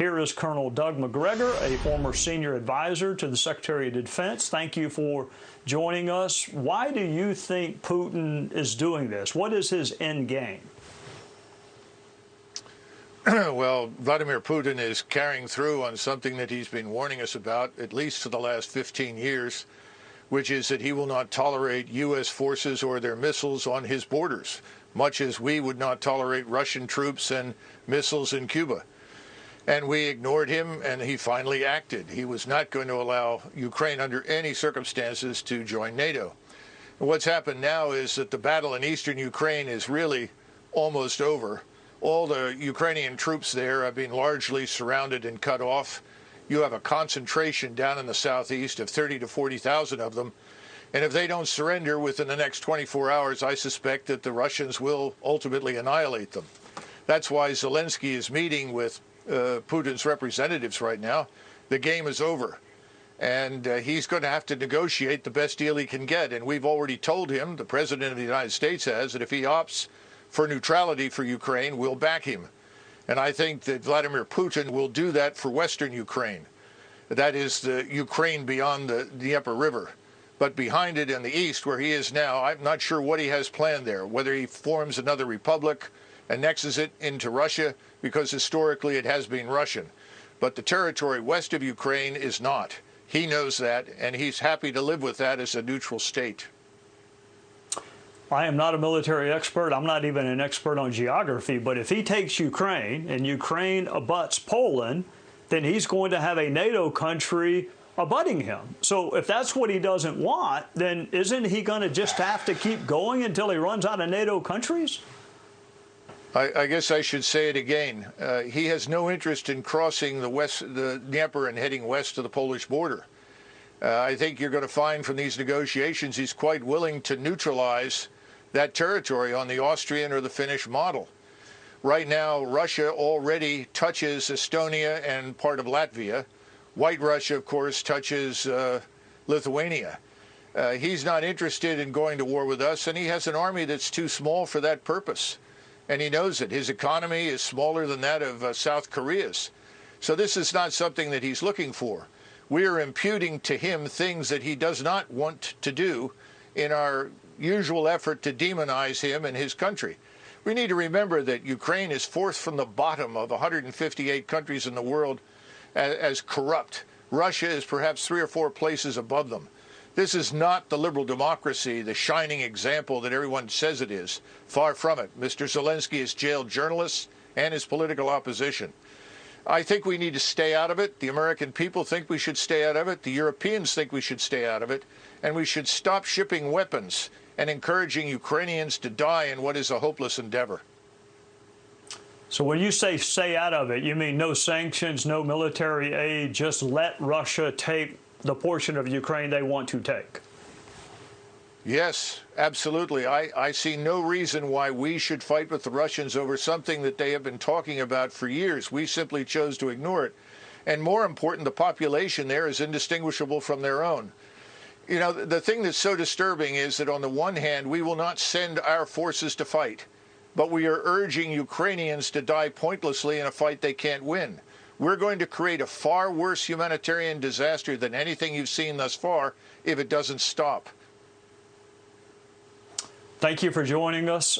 Here is Colonel Doug Macgregor, a former senior advisor to the Secretary of Defense. Thank you for joining us. Why do you think Putin is doing this? What is his end game? Well, Vladimir Putin is carrying through on something that he's been warning us about, at least for the last 15 years, which is that he will not tolerate U.S. forces or their missiles on his borders, much as we would not tolerate Russian troops and missiles in Cuba. And we ignored him, and he finally acted. He was not going to allow Ukraine under any circumstances to join NATO. And what's happened now is that the battle in eastern Ukraine is really almost over. All the Ukrainian troops there have been largely surrounded and cut off. You have a concentration down in the southeast of 30 to 40,000 of them. And if they don't surrender within the next 24 hours, I suspect that the Russians will ultimately annihilate them. That's why Zelensky is meeting with Putin's representatives right now. The game is over. And he's going to have to negotiate the best deal he can get. And we've already told him, the President of the United States has, that if he opts for neutrality for Ukraine, we'll back him. And I think that Vladimir Putin will do that for Western Ukraine. That is the Ukraine beyond the Dnieper River. But behind it in the east, where he is now, I'm not sure what he has planned there, whether he forms another republic, annexes it into Russia, because historically it has been Russian. But the territory west of Ukraine is not. He knows that, and he's happy to live with that as a neutral state. I am not a military expert. I'm not even an expert on geography. But if he takes Ukraine and Ukraine abuts Poland, then he's going to have a NATO country abutting him. So if that's what he doesn't want, then isn't he going to just have to keep going until he runs out of NATO countries? I guess I should say it again. He has no interest in crossing the Dnieper and heading west to the Polish border. I think you're going to find from these negotiations he's quite willing to neutralize that territory on the Austrian or the Finnish model. Right now, Russia already touches Estonia and part of Latvia. White Russia, of course, touches Lithuania. He's not interested in going to war with us, and he has an army that's too small for that purpose. And he knows it. His economy is smaller than that of South Korea's. So this is not something that he's looking for. We are imputing to him things that he does not want to do in our usual effort to demonize him and his country. We need to remember that Ukraine is fourth from the bottom of 158 countries in the world as corrupt. Russia is perhaps 3 or 4 places above them. This is not the liberal democracy, the shining example that everyone says it is. Far from it. Mr. Zelensky has jailed journalists and his political opposition. I think we need to stay out of it. The American people think we should stay out of it. The Europeans think we should stay out of it. And we should stop shipping weapons and encouraging Ukrainians to die in what is a hopeless endeavor. So when you say stay out of it, you mean no sanctions, no military aid, just let Russia take the portion of Ukraine they want to take? Yes, absolutely. I see no reason why we should fight with the Russians over something that they have been talking about for years. We simply chose to ignore it. And more important, the population there is indistinguishable from their own. You know, the thing that's so disturbing is that on the one hand, we will not send our forces to fight, but we are urging Ukrainians to die pointlessly in a fight they can't win. We're going to create a far worse humanitarian disaster than anything you've seen thus far if it doesn't stop. Thank you for joining us.